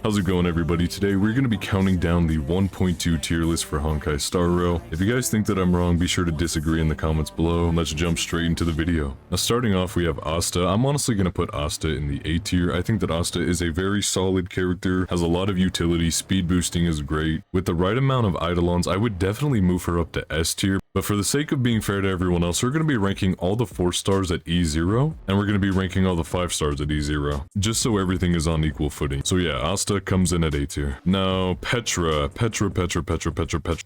How's it going, everybody? Today we're going to be counting down the 1.2 tier list for Honkai Star Rail. If you guys think that I'm wrong, be sure to disagree in the comments below, and let's jump straight into the video. Now, starting off, we have Asta. I'm honestly going to put Asta in the A tier. I think that Asta is a very solid character, has a lot of utility, speed boosting is great. With the right amount of Eidolons, I would definitely move her up to S tier. But for the sake of being fair to everyone else, we're going to be ranking all the 4 stars at E0, and we're going to be ranking all the 5 stars at E0, just so everything is on equal footing. So yeah, Asta comes in at A tier. Now, Petra.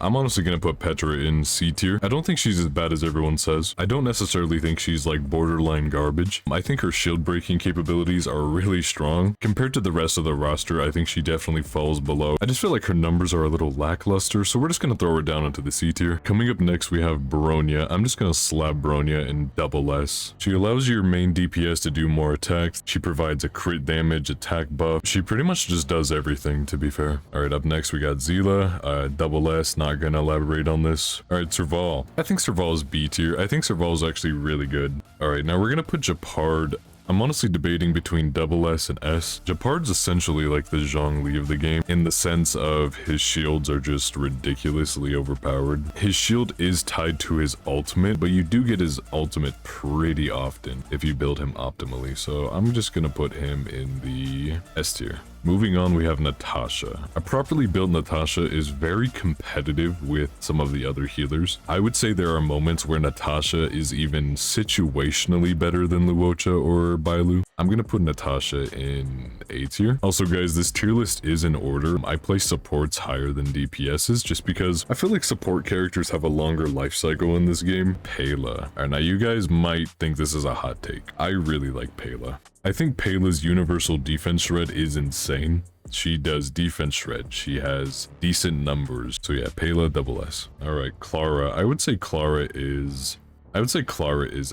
I'm honestly going to put Petra in C tier. I don't think she's as bad as everyone says. I don't necessarily think she's like borderline garbage. I think her shield breaking capabilities are really strong. Compared to the rest of the roster, I think she definitely falls below. I just feel like her numbers are a little lackluster, so we're just going to throw her down into the C tier. Coming up next, we have Bronya. I'm just gonna slap Bronya in double S. She allows your main DPS to do more attacks. She provides a crit damage, attack buff. She pretty much just does everything, to be fair. Alright, up next we got Zela. Double S, not gonna elaborate on this. Alright, Serval. I think Serval is B tier. I think Serval is actually really good. Alright, now we're gonna put Gepard. I'm honestly debating between double S and S. Gepard's essentially like the Zhongli of the game, in the sense of his shields are just ridiculously overpowered. His shield is tied to his ultimate, but you do get his ultimate pretty often if you build him optimally, so I'm just gonna put him in the S tier. Moving on, we have Natasha. A properly built Natasha is very competitive with some of the other healers. I would say there are moments where Natasha is even situationally better than Luocha or Bailu. I'm gonna put Natasha in A tier. Also guys, this tier list is in order. I place supports higher than DPSs just because I feel like support characters have a longer life cycle in this game. Pela. Alright, now you guys might think this is a hot take. I really like Pela. I think Pela's universal defense shred is insane. She does defense shred. She has decent numbers. So yeah, Pela double S. Alright, Clara. I would say Clara is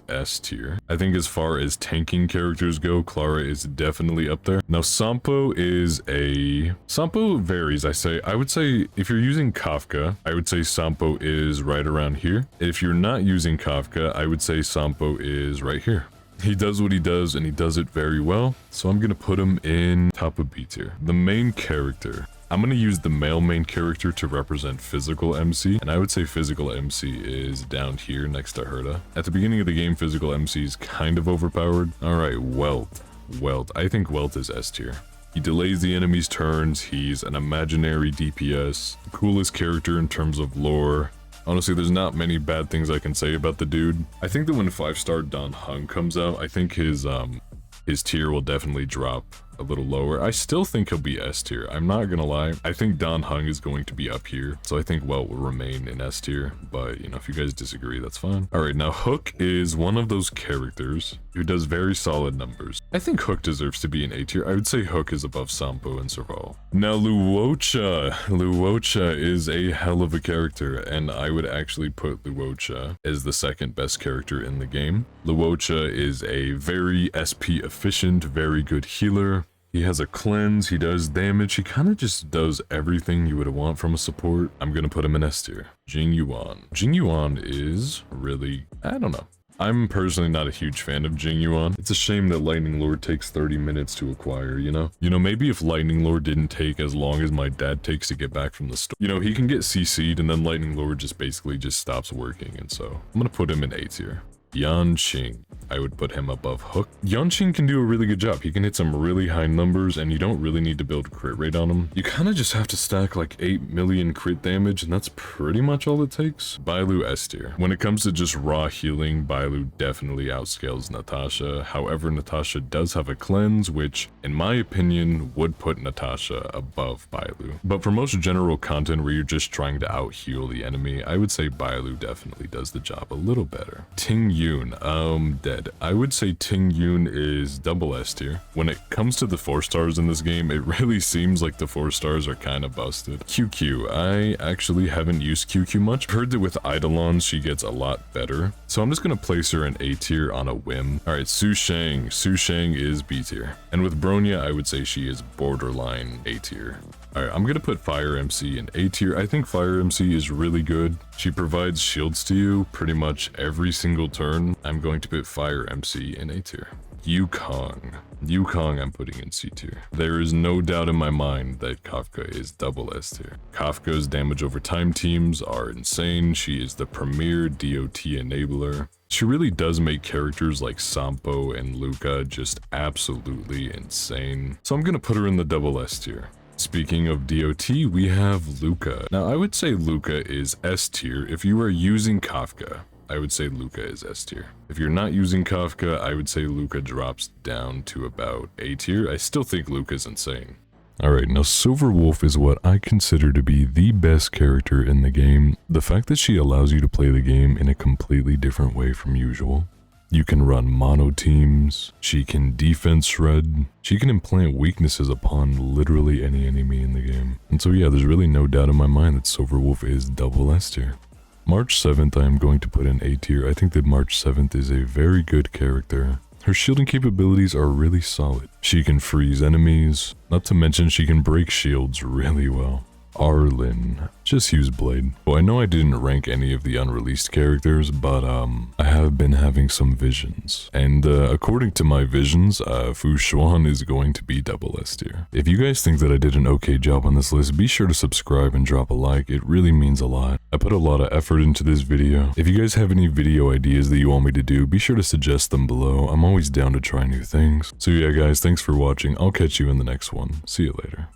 S tier. I think as far as tanking characters go, Clara is definitely up there. Now, Sampo varies, I would say if you're using Kafka, I would say Sampo is right around here. If you're not using Kafka, I would say Sampo is right here. He does what he does, and he does it very well, so I'm gonna put him in top of B tier. The main character. I'm gonna use the male main character to represent physical MC, and I would say physical MC is down here next to Herta. At the beginning of the game, physical MC is kind of overpowered. Alright, Welt. I think Welt is S tier. He delays the enemy's turns, he's an imaginary DPS, the coolest character in terms of lore. Honestly, there's not many bad things I can say about the dude. I think that when 5-star Dan Heng comes out, I think his tier will definitely drop a little lower. I still think he'll be S tier. I'm not gonna lie. I think Dan Heng is going to be up here, so I think Welt will remain in S tier, but you know, if you guys disagree, that's fine. Alright, now Hook is one of those characters who does very solid numbers. I think Hook deserves to be in A tier. I would say Hook is above Sampo and Serval. Now Luocha. Luocha is a hell of a character, and I would actually put Luocha as the second best character in the game. Luocha is a very SP efficient, very good healer. He has a cleanse, he does damage, he kind of just does everything you would want from a support. I'm gonna put him in S tier. Jing Yuan. Jing Yuan is really, I don't know. I'm personally not a huge fan of Jing Yuan. It's a shame that Lightning Lord takes 30 minutes to acquire, you know? Maybe if Lightning Lord didn't take as long as my dad takes to get back from the store. He can get CC'd and then Lightning Lord just basically stops working, and so I'm gonna put him in A tier. Yanqing. I would put him above Hook. Yanqing can do a really good job. He can hit some really high numbers, and you don't really need to build crit rate on him. You kind of just have to stack like 8 million crit damage, and that's pretty much all it takes. Bailu S tier. When it comes to just raw healing, Bailu definitely outscales Natasha. However, Natasha does have a cleanse, which, in my opinion, would put Natasha above Bailu. But for most general content where you're just trying to out-heal the enemy, I would say Bailu definitely does the job a little better. Ting Yun, dead. I would say Ting Yun is double S tier. When it comes to the 4 stars in this game, it really seems like the 4 stars are kind of busted. QQ, I actually haven't used QQ much. I've heard that with Eidolons, she gets a lot better. So I'm just gonna place her in A tier on a whim. Alright, Su Shang. Su Shang is B tier. And with Bronya, I would say she is borderline A tier. Alright, I'm gonna put Fire MC in A tier. I think Fire MC is really good. She provides shields to you pretty much every single turn. I'm going to put Fire MC in A tier. Yukong I'm putting in C tier. There is no doubt in my mind that Kafka is double S tier. Kafka's damage over time teams are insane. She is the premier DOT enabler. She really does make characters like Sampo and Luka just absolutely insane. So I'm gonna put her in the double S tier. Speaking of DOT, we have Luka. Now I would say Luka is S tier if you are using Kafka. I would say Luka is S tier. If you're not using Kafka, I would say Luka drops down to about A tier. I still think Luka's insane. Alright, now Silver Wolf is what I consider to be the best character in the game. The fact that she allows you to play the game in a completely different way from usual. You can run mono teams, she can defense shred, she can implant weaknesses upon literally any enemy in the game. And so yeah, there's really no doubt in my mind that Silver Wolf is double S tier. March 7th I am going to put in A tier. I think that March 7th is a very good character. Her shielding capabilities are really solid. She can freeze enemies, not to mention she can break shields really well. Arlen, just use Blade. Well, I know I didn't rank any of the unreleased characters, but I have been having some visions. And according to my visions, Fu Xuan is going to be double S tier. If you guys think that I did an okay job on this list, be sure to subscribe and drop a like. It really means a lot. I put a lot of effort into this video. If you guys have any video ideas that you want me to do, be sure to suggest them below. I'm always down to try new things. So yeah guys, thanks for watching. I'll catch you in the next one. See you later.